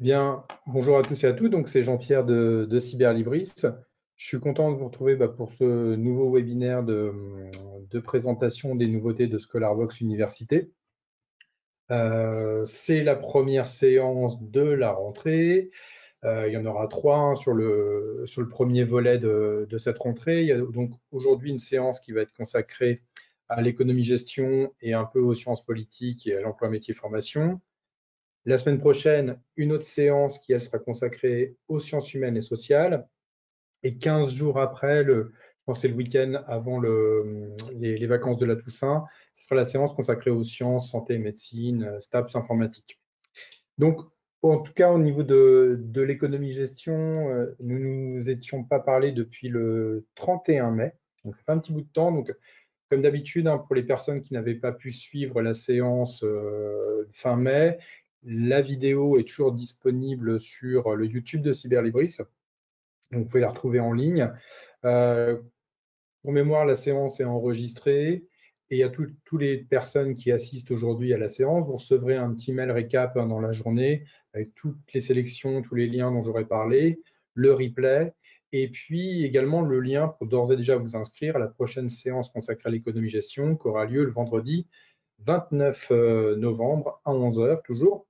Bien, bonjour à tous et à toutes. Donc, c'est Jean-Pierre de Cyberlibris. Je suis content de vous retrouver pour ce nouveau webinaire de présentation des nouveautés de ScholarVox Université. C'est la première séance de la rentrée. Il y en aura trois sur le premier volet de cette rentrée. Il y a donc aujourd'hui une séance qui va être consacrée à l'économie-gestion et un peu aux sciences politiques et à l'emploi métier formation. La semaine prochaine, une autre séance qui, elle, sera consacrée aux sciences humaines et sociales. Et 15 jours après, je pense que c'est le week-end avant les vacances de la Toussaint, ce sera la séance consacrée aux sciences, santé et médecine, STAPS informatique. Donc, en tout cas, au niveau de l'économie-gestion, nous ne nous étions pas parlé depuis le 31 mai. Donc, ça fait un petit bout de temps. Donc, comme d'habitude, pour les personnes qui n'avaient pas pu suivre la séance fin mai, la vidéo est toujours disponible sur le YouTube de Cyberlibris. Donc, vous pouvez la retrouver en ligne. Pour mémoire, la séance est enregistrée et il y a toutes les personnes qui assistent aujourd'hui à la séance. Vous recevrez un petit mail récap dans la journée avec toutes les sélections, tous les liens dont j'aurais parlé, le replay et puis également le lien pour d'ores et déjà vous inscrire à la prochaine séance consacrée à l'économie-gestion qui aura lieu le vendredi 29 novembre à 11 h toujours.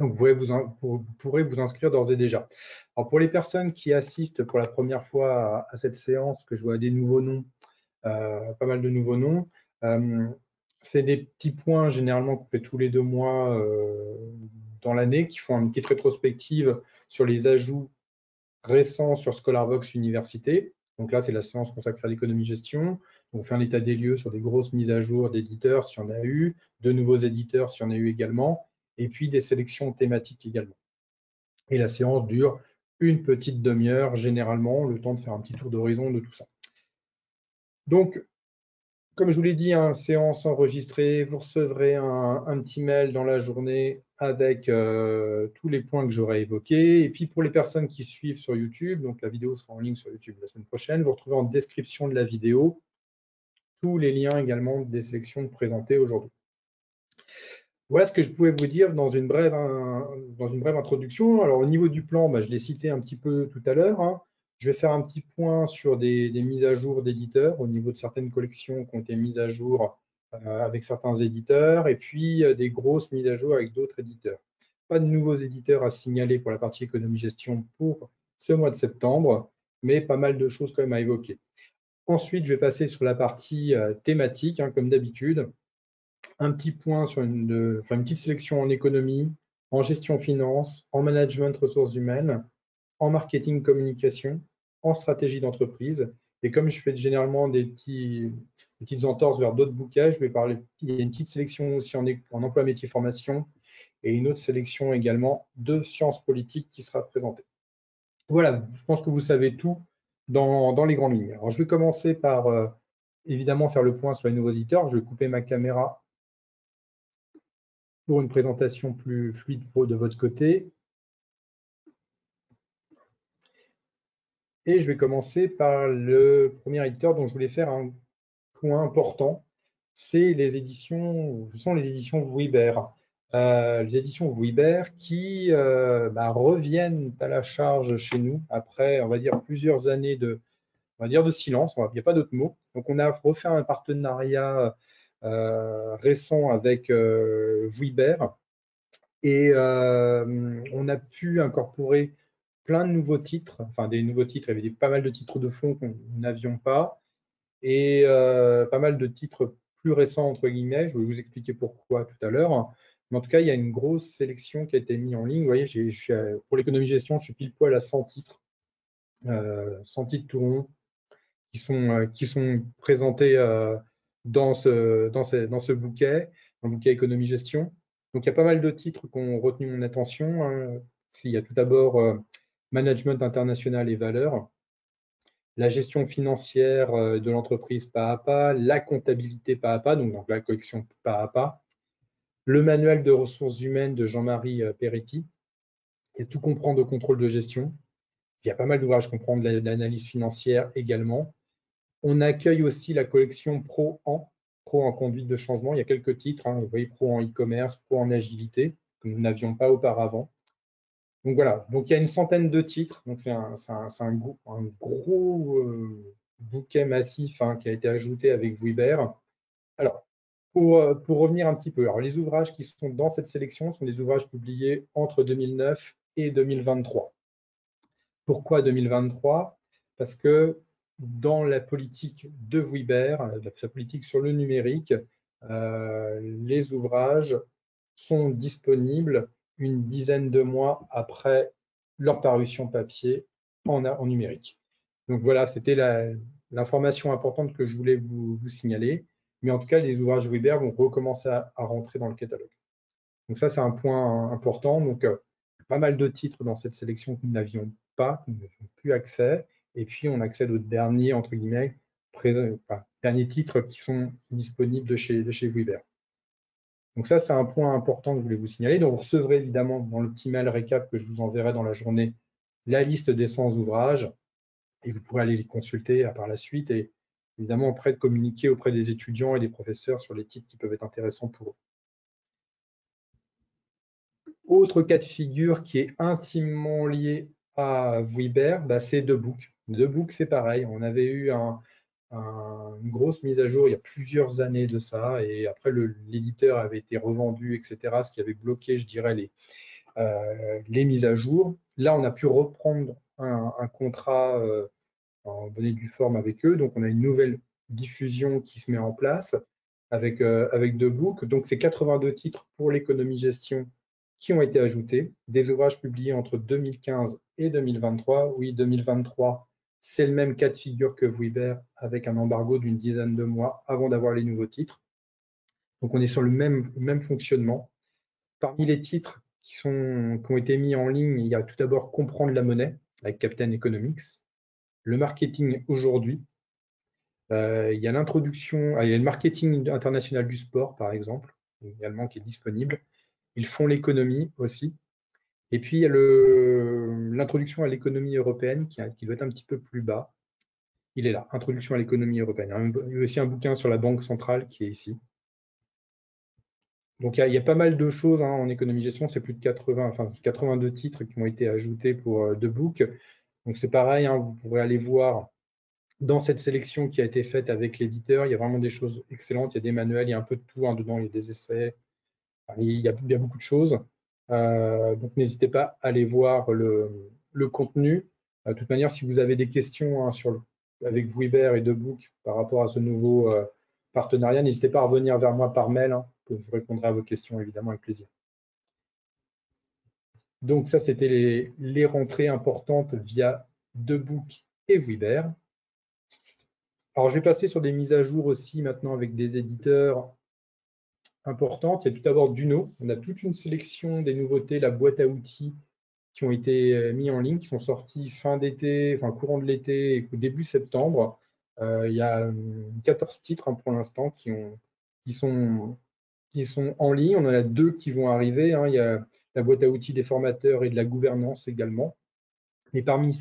Donc, vous pourrez vous inscrire d'ores et déjà. Alors, pour les personnes qui assistent pour la première fois à cette séance, que je vois des nouveaux noms, pas mal de nouveaux noms, c'est des petits points généralement qu'on fait tous les 2 mois dans l'année, qui font une petite rétrospective sur les ajouts récents sur ScholarVox Université. Donc là, c'est la séance consacrée à l'économie-gestion. On fait un état des lieux sur des grosses mises à jour d'éditeurs, s'il y en a eu, de nouveaux éditeurs, s'il y en a eu également, et puis des sélections thématiques également. Et la séance dure une petite demi-heure, généralement, le temps de faire un petit tour d'horizon de tout ça. Donc, comme je vous l'ai dit, séance enregistrée, vous recevrez un petit mail dans la journée avec tous les points que j'aurai évoqués. Et puis, pour les personnes qui suivent sur YouTube, donc la vidéo sera en ligne sur YouTube la semaine prochaine, vous retrouvez en description de la vidéo tous les liens également des sélections présentées aujourd'hui. Voilà ce que je pouvais vous dire dans une brève introduction. Alors, au niveau du plan, je l'ai cité un petit peu tout à l'heure. Je vais faire un petit point sur des mises à jour d'éditeurs au niveau de certaines collections qui ont été mises à jour avec certains éditeurs et puis des grosses mises à jour avec d'autres éditeurs. Pas de nouveaux éditeurs à signaler pour la partie économie-gestion pour ce mois de septembre, mais pas mal de choses quand même à évoquer. Ensuite, je vais passer sur la partie thématique, comme d'habitude. Un petit point sur une petite sélection en économie, en gestion finance, en management ressources humaines, en marketing communication, en stratégie d'entreprise. Et comme je fais généralement des petites entorses vers d'autres bouquets, je vais parler. Il y a une petite sélection aussi en emploi métier formation et une autre sélection également de sciences politiques qui sera présentée. Voilà, je pense que vous savez tout dans les grandes lignes. Alors, je vais commencer par évidemment faire le point sur les nouveaux éditeurs. Je vais couper ma caméra pour une présentation plus fluide de votre côté. Et je vais commencer par le premier éditeur dont je voulais faire un point important. C'est les éditions, ce sont les éditions Vuibert. Les éditions Vuibert qui reviennent à la charge chez nous après, on va dire, plusieurs années de silence. Il n'y a pas d'autre mot. Donc, on a refait un partenariat récent avec Vuibert. Et on a pu incorporer plein de nouveaux titres, enfin des nouveaux titres, il y avait pas mal de titres de fond qu'on n'avions pas, et pas mal de titres plus récents, entre guillemets, je vais vous expliquer pourquoi tout à l'heure. Mais en tout cas, il y a une grosse sélection qui a été mise en ligne. Vous voyez, pour l'économie-gestion, je suis pile poil à 100 titres, 100 titres tout rond, qui sont présentés dans ce bouquet, un bouquet économie-gestion. Donc, il y a pas mal de titres qui ont retenu mon attention. Il y a tout d'abord Management international et valeurs, la gestion financière de l'entreprise pas à pas, la comptabilité pas à pas, donc la collection pas à pas, le manuel de ressources humaines de Jean-Marie Peretti, et tout comprendre au contrôle de gestion. Il y a pas mal d'ouvrages comprendre l'analyse financière également. On accueille aussi la collection Pro en conduite de changement. Il y a quelques titres, vous voyez, Pro en e-commerce, Pro en agilité, que nous n'avions pas auparavant. Donc voilà, donc il y a une centaine de titres, donc c'est un gros bouquet massif hein, qui a été ajouté avec Vuibert. Alors, pour revenir un petit peu, alors les ouvrages qui sont dans cette sélection sont des ouvrages publiés entre 2009 et 2023. Pourquoi 2023? Parce que dans la politique de Vuibert, sa politique sur le numérique, les ouvrages sont disponibles une dizaine de mois après leur parution papier en numérique. Donc voilà, c'était l'information importante que je voulais vous signaler. Mais en tout cas, les ouvrages Vuibert vont recommencer à rentrer dans le catalogue. Donc ça, c'est un point important. Donc, pas mal de titres dans cette sélection que nous n'avions pas, que nous n'avions plus accès. Et puis, on accède aux derniers, entre guillemets, derniers titres qui sont disponibles de chez Vuibert. Donc ça, c'est un point important que je voulais vous signaler. Donc, vous recevrez évidemment dans le petit mail récap que je vous enverrai dans la journée la liste des 100 ouvrages et vous pourrez aller les consulter par la suite et évidemment auprès de communiquer auprès des étudiants et des professeurs sur les titres qui peuvent être intéressants pour eux. Autre cas de figure qui est intimement lié à Vuibert, bah, c'est Debook. Debook, c'est pareil. On avait eu une grosse mise à jour il y a plusieurs années de ça, et après l'éditeur avait été revendu, etc., ce qui avait bloqué, je dirais, les mises à jour. Là, on a pu reprendre un contrat en bonne et due forme avec eux, donc on a une nouvelle diffusion qui se met en place avec Debook. Donc, c'est 82 titres pour l'économie-gestion qui ont été ajoutés, des ouvrages publiés entre 2015 et 2023. Oui, 2023, c'est le même cas de figure que Vuibert, avec un embargo d'une dizaine de mois avant d'avoir les nouveaux titres. Donc, on est sur le même fonctionnement. Parmi les titres qui ont été mis en ligne, il y a tout d'abord Comprendre la monnaie, avec Captain Economics, le marketing aujourd'hui, il y a l'introduction, il y a le marketing international du sport, par exemple, également qui est disponible. Ils font l'économie aussi. Et puis, il y a l'introduction à l'économie européenne qui doit être un petit peu plus bas. Il est là, Introduction à l'économie européenne. Il y a aussi un bouquin sur la Banque centrale qui est ici. Donc, il y a pas mal de choses hein, en économie-gestion. C'est plus de 82 titres qui ont été ajoutés pour Debook. Donc, c'est pareil, hein, vous pourrez aller voir dans cette sélection qui a été faite avec l'éditeur. Il y a vraiment des choses excellentes. Il y a des manuels, il y a un peu de tout hein, dedans. Il y a des essais. Enfin, il y a beaucoup de choses. Donc, n'hésitez pas à aller voir le contenu. De toute manière, si vous avez des questions hein, avec Vuibert et Debook par rapport à ce nouveau partenariat, n'hésitez pas à revenir vers moi par mail. Hein, que je répondrai à vos questions, évidemment, avec plaisir. Donc, ça, c'était les rentrées importantes via Debook et Vuibert. Alors, je vais passer sur des mises à jour aussi maintenant avec des éditeurs importantes. Il y a tout d'abord Duno. On a toute une sélection des nouveautés, la boîte à outils qui ont été mis en ligne, qui sont sortis fin d'été, enfin courant de l'été et début septembre. Il y a 14 titres hein, pour l'instant qui sont en ligne. On en a 2 qui vont arriver. Hein. Il y a la boîte à outils des formateurs et de la gouvernance également. Mais parmi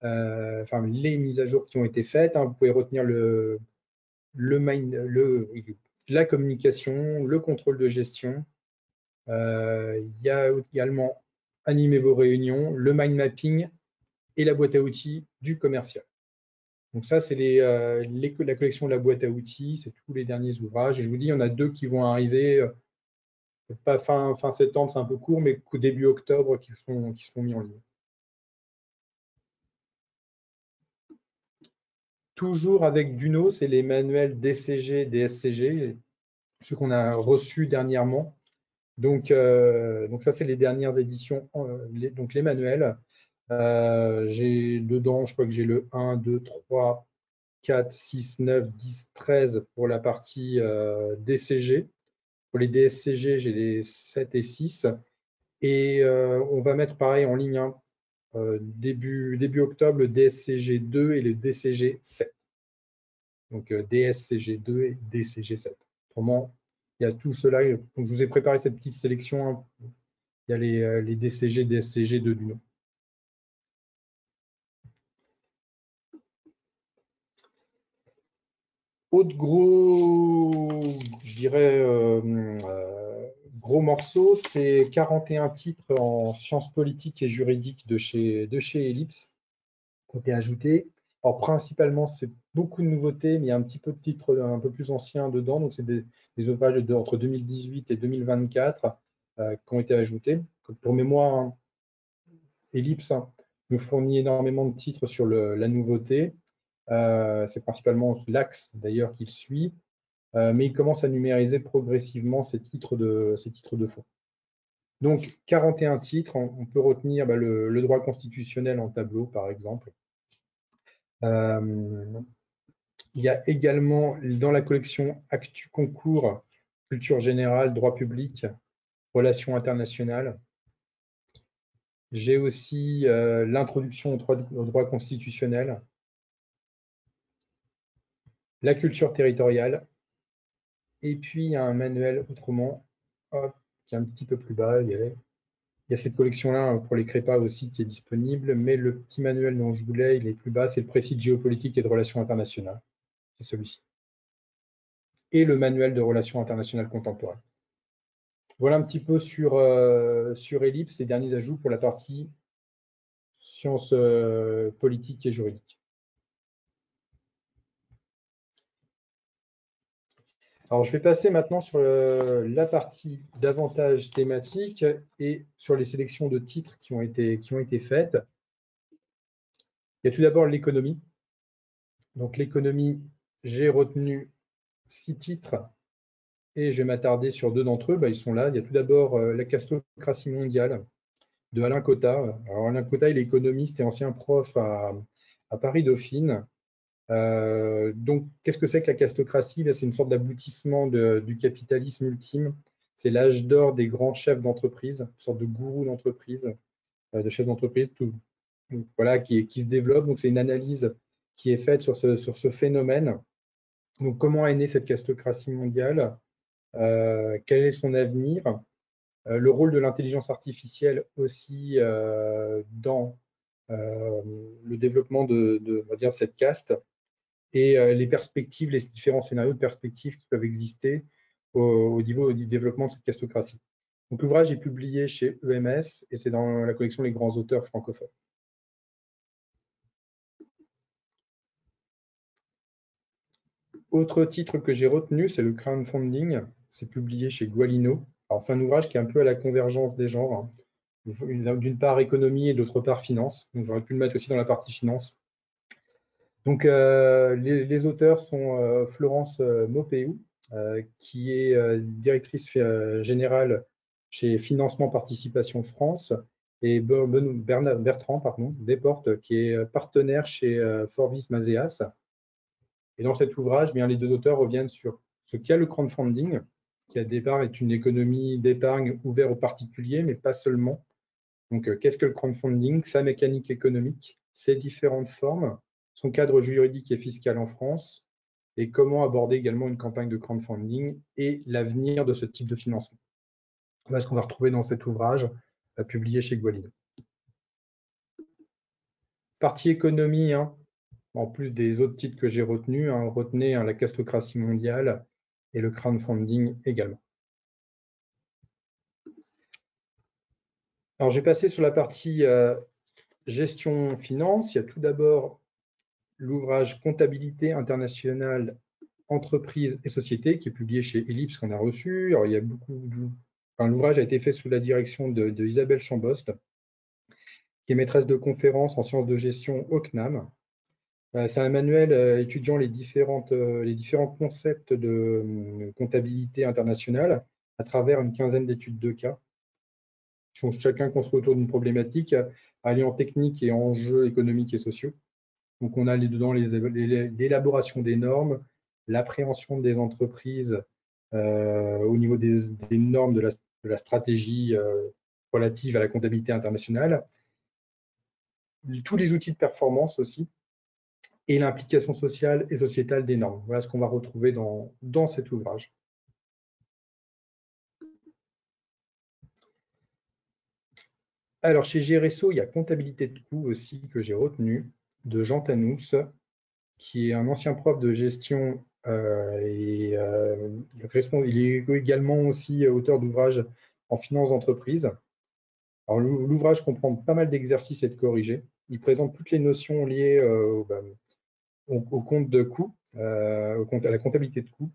les mises à jour qui ont été faites, hein, vous pouvez retenir la communication, le contrôle de gestion. Il y a également animer vos réunions, le mind mapping et la boîte à outils du commercial. Donc ça, c'est la collection de la boîte à outils, c'est tous les derniers ouvrages. Et je vous dis, il y en a 2 qui vont arriver, pas fin septembre, c'est un peu court, mais qu'au début octobre qui seront mis en ligne. Toujours avec Duno, c'est les manuels DCG, DSCG, ceux qu'on a reçus dernièrement. Donc ça, c'est les dernières éditions, donc les manuels. J'ai dedans, je crois que j'ai le 1, 2, 3, 4, 6, 9, 10, 13 pour la partie DCG. Pour les DSCG, j'ai les 7 et 6. Et on va mettre pareil en ligne hein, début octobre le DSCG 2 et le DCG 7. Donc DSCG 2 et DCG 7. Autrement, il y a tout cela. Donc, je vous ai préparé cette petite sélection. Hein. Il y a les DCG, DSCG de Duno. Autre gros, je dirais, gros morceau, c'est 41 titres en sciences politiques et juridiques de chez Ellipse qui ont été ajoutés. Alors, principalement, c'est beaucoup de nouveautés, mais il y a un petit peu de titres un peu plus anciens dedans. Donc, c'est des ouvrages entre 2018 et 2024 qui ont été ajoutés. Pour mémoire, hein, Ellipse nous fournit énormément de titres sur la nouveauté. C'est principalement l'axe, d'ailleurs, qu'il suit. Mais il commence à numériser progressivement ces titres de fond. Donc, 41 titres, on peut retenir le droit constitutionnel en tableau, par exemple. Il y a également dans la collection Actu Concours, Culture générale, droit public, relations internationales. J'ai aussi l'introduction au droit constitutionnel, la culture territoriale, et puis il y a un manuel autrement, hop, qui est un petit peu plus bas. Il y a cette collection-là pour les Crépas aussi qui est disponible, mais le petit manuel dont je voulais, il est plus bas, c'est le précis de géopolitique et de relations internationales. C'est celui-ci. Et le manuel de relations internationales contemporaines. Voilà un petit peu sur Ellipse, les derniers ajouts pour la partie sciences politiques et juridiques. Alors, je vais passer maintenant sur la partie davantage thématique et sur les sélections de titres qui ont été faites. Il y a tout d'abord l'économie. Donc, l'économie, j'ai retenu 6 titres et je vais m'attarder sur 2 d'entre eux. Ils sont là. Il y a tout d'abord la castocratie mondiale de Alain Cotta. Alors, Alain Cotta, il est économiste et ancien prof à Paris-Dauphine. Donc, qu'est-ce que c'est que la castocratie? C'est une sorte d'aboutissement du capitalisme ultime. C'est l'âge d'or des grands chefs d'entreprise, une sorte de gourou d'entreprise, de chefs d'entreprise, voilà, qui se développe. Donc, c'est une analyse qui est faite sur ce phénomène. Donc, comment est née cette castocratie mondiale? Quel est son avenir? Le rôle de l'intelligence artificielle aussi dans le développement on va dire, cette caste, et les perspectives, les différents scénarios de perspectives qui peuvent exister au niveau du développement de cette castocratie. Donc, l'ouvrage est publié chez EMS et c'est dans la collection Les grands auteurs francophones. Autre titre que j'ai retenu, c'est le crowdfunding. C'est publié chez Gualino. Alors, c'est un ouvrage qui est un peu à la convergence des genres, hein. D'une part économie et d'autre part finance. Donc, j'aurais pu le mettre aussi dans la partie finance. Donc, les auteurs sont Florence Maupeou, qui est directrice générale chez Financement Participation France, et Bertrand Desportes, qui est partenaire chez Forvis Mazeas. Et dans cet ouvrage, bien, les 2 auteurs reviennent sur ce qu'est le crowdfunding, qui à départ est une économie d'épargne ouverte aux particuliers, mais pas seulement. Donc, qu'est-ce que le crowdfunding? Sa mécanique économique, ses différentes formes, son cadre juridique et fiscal en France, et comment aborder également une campagne de crowdfunding et l'avenir de ce type de financement. Voilà ce qu'on va retrouver dans cet ouvrage publié chez Gualino. Partie économie, hein, en plus des autres titres que j'ai retenus, hein, retenez la castocratie mondiale et le crowdfunding également. Alors, j'ai passé sur la partie gestion finance. Il y a tout d'abord l'ouvrage Comptabilité internationale, entreprise et société qui est publié chez Ellipse qu'on a reçu. Alors, il y a l'ouvrage a été fait sous la direction de Isabelle Chambost, qui est maîtresse de conférences en sciences de gestion au CNAM. C'est un manuel étudiant les différents concepts de comptabilité internationale à travers une quinzaine d'études de cas. Chacun construit autour d'une problématique alliant technique et enjeux économiques et sociaux. Donc, on a dedans l'élaboration des normes, l'appréhension des entreprises au niveau des normes de la stratégie relative à la comptabilité internationale, tous les outils de performance aussi, et l'implication sociale et sociétale des normes. Voilà ce qu'on va retrouver dans cet ouvrage. Alors, chez GRSO, il y a comptabilité de coûts aussi que j'ai retenu, de Jean Tanous, qui est un ancien prof de gestion Il est également aussi auteur d'ouvrages en finance d'entreprise. Alors, l'ouvrage comprend pas mal d'exercices et de corrigés. Il présente toutes les notions liées au compte de coûts, à la comptabilité de coûts.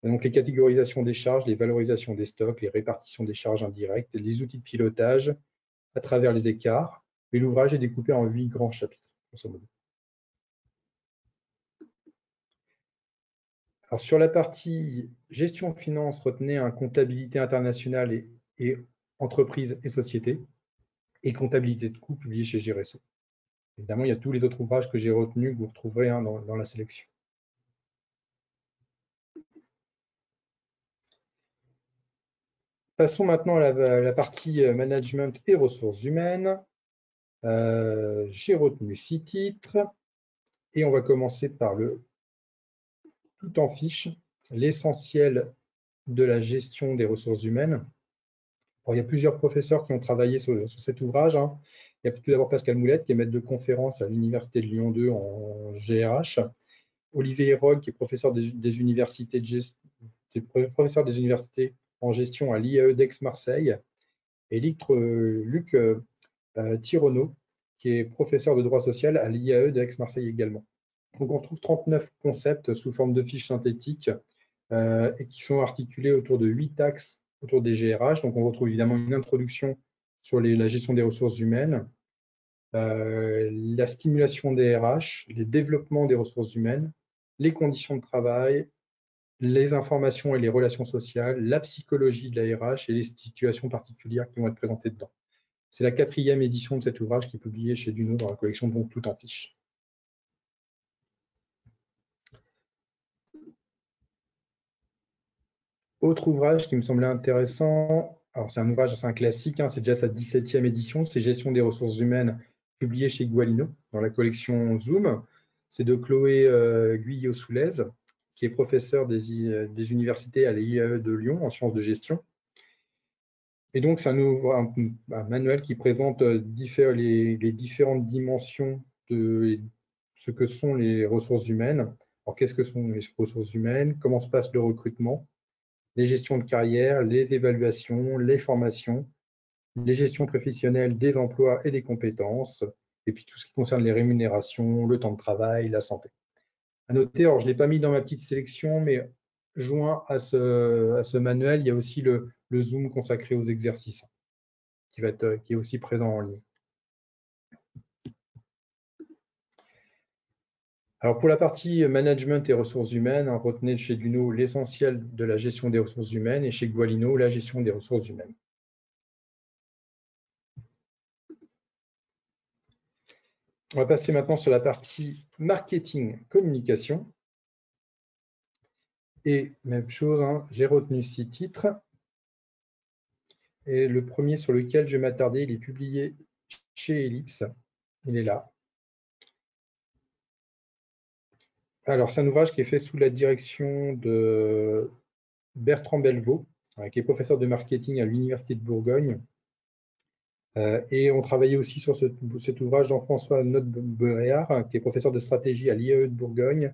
Donc, les catégorisations des charges, les valorisations des stocks, les répartitions des charges indirectes, les outils de pilotage à travers les écarts. Et l'ouvrage est découpé en 8 grands chapitres, grosso modo. Alors, sur la partie gestion finance, retenez comptabilité internationale et entreprise et société, et comptabilité de coûts publié chez Giresso. Évidemment, il y a tous les autres ouvrages que j'ai retenus que vous retrouverez dans la sélection. Passons maintenant à la partie management et ressources humaines. J'ai retenu 6 titres et on va commencer par le tout en fiche, l'essentiel de la gestion des ressources humaines. Alors, il y a plusieurs professeurs qui ont travaillé sur cet ouvrage. Il y a tout d'abord Pascal Moulette, qui est maître de conférence à l'Université de Lyon 2 en GRH. Olivier Hérold, qui est professeur des universités en gestion à l'IAE d'Aix-Marseille. Et Luc Thironneau, qui est professeur de droit social à l'IAE d'Aix-Marseille également. Donc, on trouve 39 concepts sous forme de fiches synthétiques et qui sont articulés autour de 8 axes autour des GRH. Donc, on retrouve évidemment une introduction sur la gestion des ressources humaines, la stimulation des RH, les développements des ressources humaines, les conditions de travail, les informations et les relations sociales, la psychologie de la RH et les situations particulières qui vont être présentées dedans. C'est la 4e édition de cet ouvrage qui est publié chez Duno dans la collection Donc Tout en fiche. Autre ouvrage qui me semblait intéressant, alors c'est un ouvrage, c'est un classique, c'est déjà sa 17e édition, c'est Gestion des ressources humaines, publié chez Gualino dans la collection Zoom. C'est de Chloé Guyot-Soulez, qui est professeure des universités à l'IAE de Lyon en sciences de gestion. Et donc, c'est un manuel qui présente les différentes dimensions de ce que sont les ressources humaines. Alors, qu'est-ce que sont les ressources humaines? Comment se passe le recrutement? Les gestions de carrière, les évaluations, les formations, les gestions professionnelles des emplois et des compétences, et puis tout ce qui concerne les rémunérations, le temps de travail, la santé. À noter, alors je ne l'ai pas mis dans ma petite sélection, mais joint à ce manuel, il y a aussi le Zoom consacré aux exercices, qui est aussi présent en ligne. Alors pour la partie management et ressources humaines, retenez chez Duno l'essentiel de la gestion des ressources humaines et chez Gualino la gestion des ressources humaines. On va passer maintenant sur la partie marketing communication. Et même chose, j'ai retenu 6 titres. Et le premier sur lequel je vais m'attarder, il est publié chez Ellipse. Il est là. Alors, c'est un ouvrage qui est fait sous la direction de Bertrand Belvaux, qui est professeur de marketing à l'Université de Bourgogne. Et on travaillait aussi sur cet ouvrage Jean-François Note-Beréard, qui est professeur de stratégie à l'IAE de Bourgogne,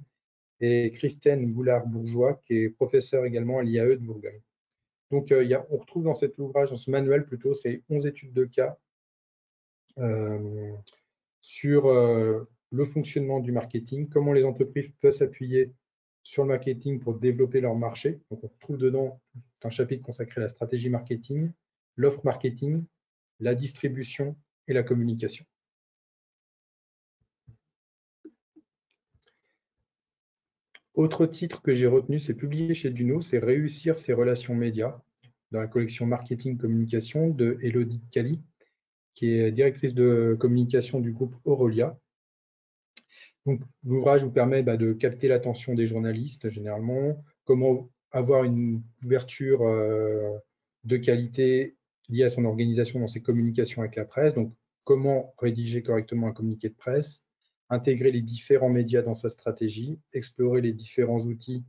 et Christine Boulard-Bourgeois, qui est professeur également à l'IAE de Bourgogne. Donc, on retrouve dans cet ouvrage, dans ce manuel plutôt, c'est 11 études de cas sur le fonctionnement du marketing, comment les entreprises peuvent s'appuyer sur le marketing pour développer leur marché. Donc, on retrouve dedans un chapitre consacré à la stratégie marketing, l'offre marketing, la distribution et la communication. Autre titre que j'ai retenu, c'est publié chez Duno, c'est Réussir ses relations médias, dans la collection Marketing Communication de Élodie Cali, qui est directrice de communication du groupe Aurelia. Donc, l'ouvrage vous permet de capter l'attention des journalistes, généralement, comment avoir une ouverture de qualité liée à son organisation dans ses communications avec la presse, donc comment rédiger correctement un communiqué de presse, intégrer les différents médias dans sa stratégie, explorer les différents outils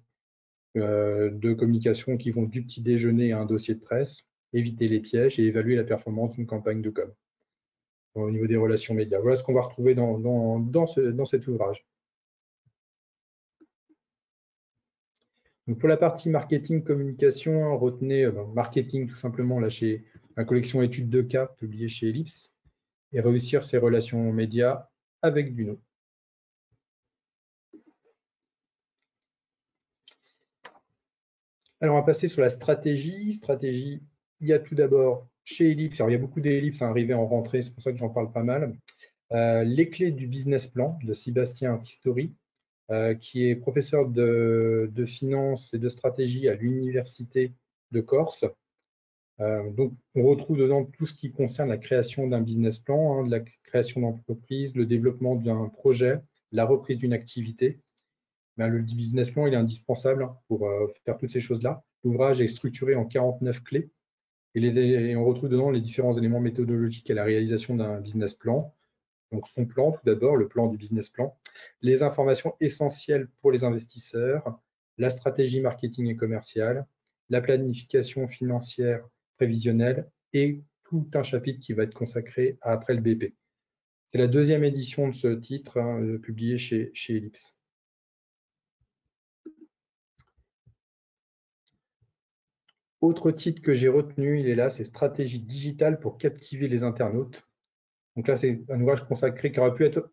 de communication qui vont du petit déjeuner à un dossier de presse, éviter les pièges et évaluer la performance d'une campagne de com au niveau des relations médias. Voilà ce qu'on va retrouver dans cet ouvrage. Donc pour la partie marketing communication, retenez marketing tout simplement là chez la collection études de cas publiée chez Ellipse et réussir ses relations médias avec Duno. Alors on va passer sur la stratégie. Stratégie, il y a tout d'abord chez Ellipse, alors il y a beaucoup d'Ellipse arrivés en rentrée, c'est pour ça que j'en parle pas mal. Les clés du business plan de Sébastien Pistori, qui est professeur de finance et de stratégie à l'Université de Corse. Donc, on retrouve dedans tout ce qui concerne la création d'un business plan, hein, de la création d'entreprise, le développement d'un projet, la reprise d'une activité. Ben, le business plan, il est indispensable pour faire toutes ces choses-là. L'ouvrage est structuré en 49 clés et on retrouve dedans les différents éléments méthodologiques à la réalisation d'un business plan. Donc, son plan, tout d'abord, le plan du business plan, les informations essentielles pour les investisseurs, la stratégie marketing et commerciale, la planification financière prévisionnelle et tout un chapitre qui va être consacré à après le BP. C'est la deuxième édition de ce titre, hein, publié chez Ellipse. Autre titre que j'ai retenu, il est là, c'est Stratégie digitale pour captiver les internautes. Donc là, c'est un ouvrage consacré qui aurait pu être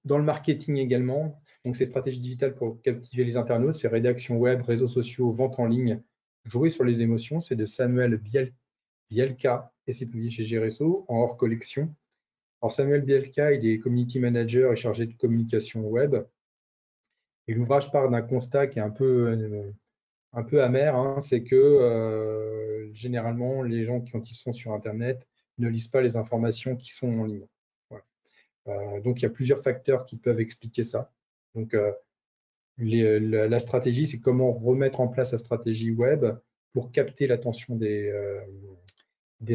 dans le marketing également. Donc, c'est stratégie digitale pour captiver les internautes, c'est rédaction web, réseaux sociaux, vente en ligne, jouer sur les émotions. C'est de Samuel Bielka et c'est publié chez Géresso en hors collection. Alors, Samuel Bielka, il est community manager et chargé de communication web. Et l'ouvrage part d'un constat qui est un peu amer, hein, c'est que généralement, les gens, quand ils sont sur Internet, ne lisent pas les informations qui sont en ligne. Voilà. Donc, il y a plusieurs facteurs qui peuvent expliquer ça. Donc, la stratégie, c'est comment remettre en place la stratégie web pour capter l'attention des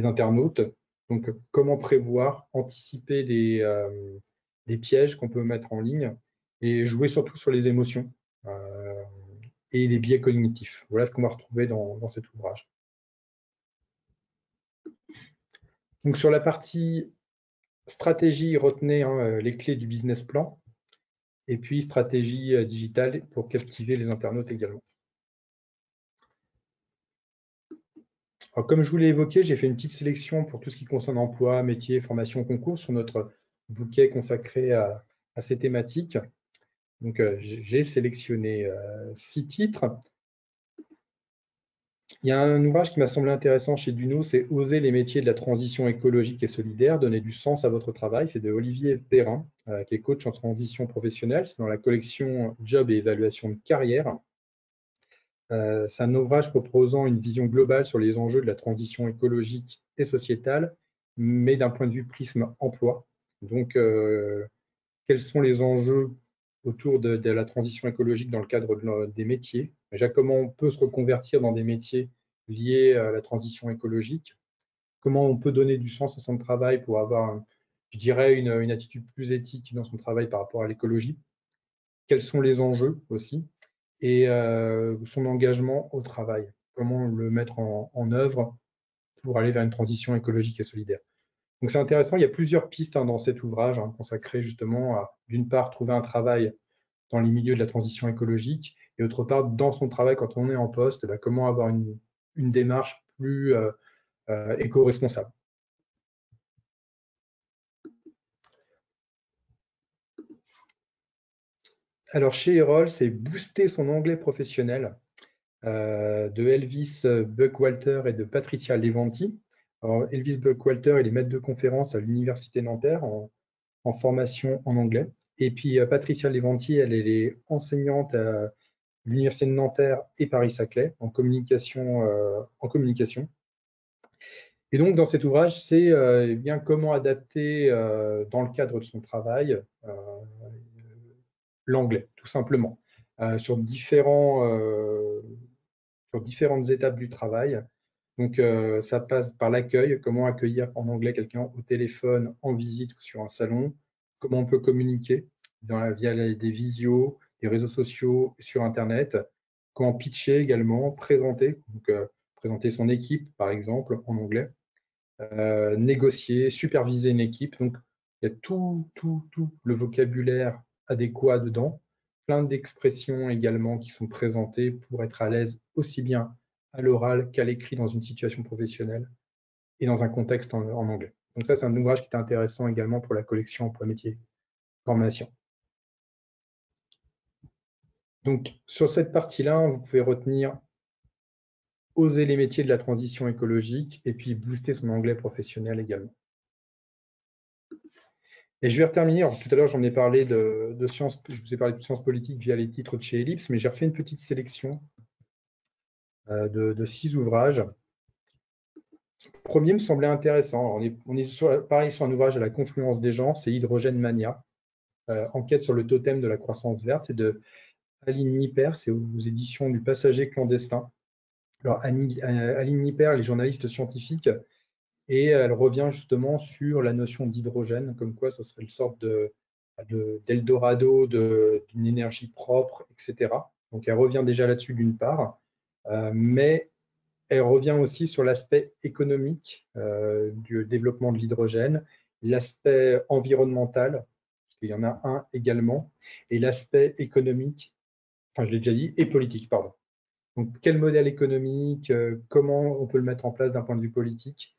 internautes. Donc, comment prévoir, anticiper des pièges qu'on peut mettre en ligne et jouer surtout sur les émotions et les biais cognitifs. Voilà ce qu'on va retrouver dans cet ouvrage. Donc, sur la partie stratégie, retenez les clés du business plan et puis stratégie digitale pour captiver les internautes également. Alors, comme je vous l'ai évoqué, j'ai fait une petite sélection pour tout ce qui concerne emploi, métier, formation, concours sur notre bouquet consacré à ces thématiques. Donc, j'ai sélectionné 6 titres. Il y a un ouvrage qui m'a semblé intéressant chez Duno, c'est Oser les métiers de la transition écologique et solidaire, donner du sens à votre travail. C'est de Olivier Perrin, qui est coach en transition professionnelle. C'est dans la collection Job et évaluation de carrière. C'est un ouvrage proposant une vision globale sur les enjeux de la transition écologique et sociétale, mais d'un point de vue prisme emploi. Donc, quels sont les enjeux autour de la transition écologique dans le cadre des métiers? Déjà, comment on peut se reconvertir dans des métiers liés à la transition écologique? Comment on peut donner du sens à son travail pour avoir, je dirais, une attitude plus éthique dans son travail par rapport à l'écologie? Quels sont les enjeux aussi? Et son engagement au travail. Comment le mettre en œuvre pour aller vers une transition écologique et solidaire. Donc c'est intéressant, il y a plusieurs pistes dans cet ouvrage consacré justement à, d'une part, trouver un travail dans les milieux de la transition écologique et d'autre part, dans son travail, quand on est en poste, comment avoir une démarche plus éco-responsable. Alors chez Erol, c'est booster son anglais professionnel. De Elvis Buckwalter et de Patricia Levanti. Alors, Elvis Buckwalter, il est maître de conférence à l'Université Nanterre en formation en anglais. Et puis Patricia Levanti, elle est enseignante à l'Université de Nanterre et Paris-Saclay en communication. Et donc, dans cet ouvrage, c'est bien comment adapter dans le cadre de son travail l'anglais, tout simplement, sur différentes étapes du travail. Donc, ça passe par l'accueil, comment accueillir en anglais quelqu'un au téléphone, en visite ou sur un salon, comment on peut communiquer via des visios, des réseaux sociaux, sur Internet, comment pitcher également, présenter, donc présenter son équipe par exemple en anglais, négocier, superviser une équipe. Donc, il y a tout le vocabulaire adéquat dedans plein d'expressions également qui sont présentées pour être à l'aise aussi bien à l'oral qu'à l'écrit dans une situation professionnelle et dans un contexte en anglais. Donc ça, c'est un ouvrage qui est intéressant également pour la collection emploi métier formation. Donc sur cette partie-là, vous pouvez retenir oser les métiers de la transition écologique et puis booster son anglais professionnel également. Et je vais terminer. Alors, tout à l'heure, j'en ai parlé de sciences, je vous ai parlé de sciences politiques via les titres de chez Ellipse, mais j'ai refait une petite sélection de 6 ouvrages. Le premier me semblait intéressant. Alors, on est pareil sur un ouvrage à la confluence des genres, c'est Hydrogène Mania, enquête sur le totem de la croissance verte, c'est de Aline Nipper, c'est aux éditions du Passager clandestin. Alors, Aline Nipper, elle est journaliste scientifique, et elle revient justement sur la notion d'hydrogène, comme quoi ça serait une sorte d'Eldorado d'une énergie propre, etc. Donc elle revient déjà là-dessus d'une part, mais elle revient aussi sur l'aspect économique du développement de l'hydrogène, l'aspect environnemental, parce qu'il y en a un également, et l'aspect économique, enfin je l'ai déjà dit, et politique, pardon. Donc quel modèle économique, comment on peut le mettre en place d'un point de vue politique,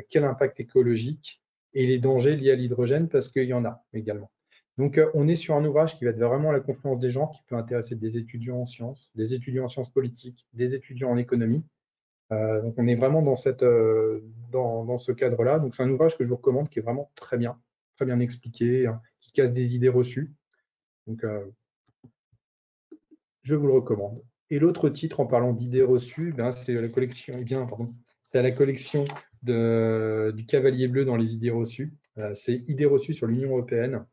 quel impact écologique et les dangers liés à l'hydrogène, parce qu'il y en a également. Donc, on est sur un ouvrage qui va être vraiment à la confluence des genres, qui peut intéresser des étudiants en sciences, des étudiants en sciences politiques, des étudiants en économie. Donc, on est vraiment dans ce cadre-là. Donc, c'est un ouvrage que je vous recommande, qui est vraiment très bien expliqué, hein, qui casse des idées reçues. Donc, je vous le recommande. Et l'autre titre, en parlant d'idées reçues, c'est la collection, c'est la collection du Cavalier Bleu dans les idées reçues. C'est Idées reçues sur l'Union européenne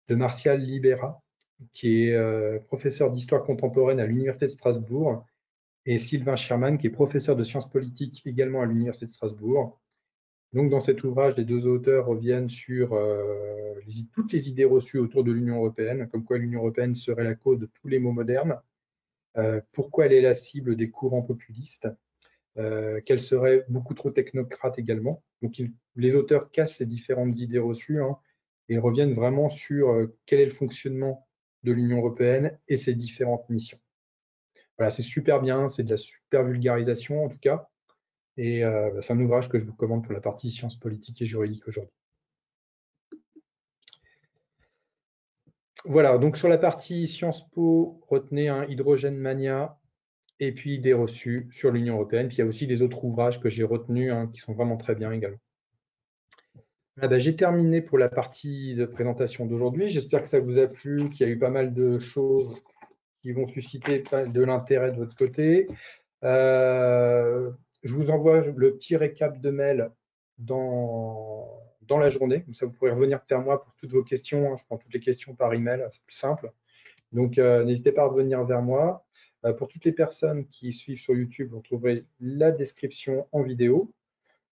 de Martial Libera, qui est professeur d'histoire contemporaine à l'Université de Strasbourg, et Sylvain Scherman, qui est professeur de sciences politiques également à l'Université de Strasbourg. Donc, dans cet ouvrage, les deux auteurs reviennent sur toutes les idées reçues autour de l'Union européenne, comme quoi l'Union européenne serait la cause de tous les maux modernes, pourquoi elle est la cible des courants populistes, qu'elle serait beaucoup trop technocrate également. Donc, les auteurs cassent ces différentes idées reçues, hein, et reviennent vraiment sur quel est le fonctionnement de l'Union européenne et ses différentes missions. Voilà, c'est super bien, c'est de la super vulgarisation en tout cas, et c'est un ouvrage que je vous recommande pour la partie sciences politiques et juridiques aujourd'hui. Voilà, donc sur la partie Sciences Po, retenez un Hydrogène Mania, et puis idées reçues sur l'Union européenne. Puis il y a aussi les autres ouvrages que j'ai retenus, hein, qui sont vraiment très bien également. J'ai terminé pour la partie de présentation d'aujourd'hui. J'espère que ça vous a plu, qu'il y a eu pas mal de choses qui vont susciter de l'intérêt de votre côté. Je vous envoie le petit récap de mail dans la journée. Comme ça, vous pourrez revenir vers moi pour toutes vos questions. Je prends toutes les questions par email, c'est plus simple. Donc, n'hésitez pas à revenir vers moi. Pour toutes les personnes qui suivent sur YouTube, vous trouverez la description en vidéo.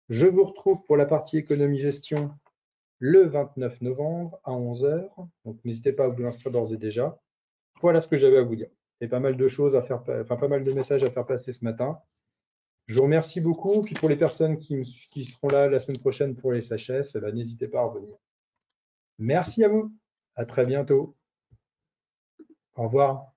Je vous retrouve pour la partie économie-gestion le 29 novembre à 11 h. Donc, n'hésitez pas à vous inscrire d'ores et déjà. Voilà ce que j'avais à vous dire. Il y a pas mal de choses à faire, enfin pas mal de messages à faire passer ce matin. Je vous remercie beaucoup. Puis pour les personnes qui seront là la semaine prochaine pour les SHS, n'hésitez pas à revenir. Merci à vous. À très bientôt. Au revoir.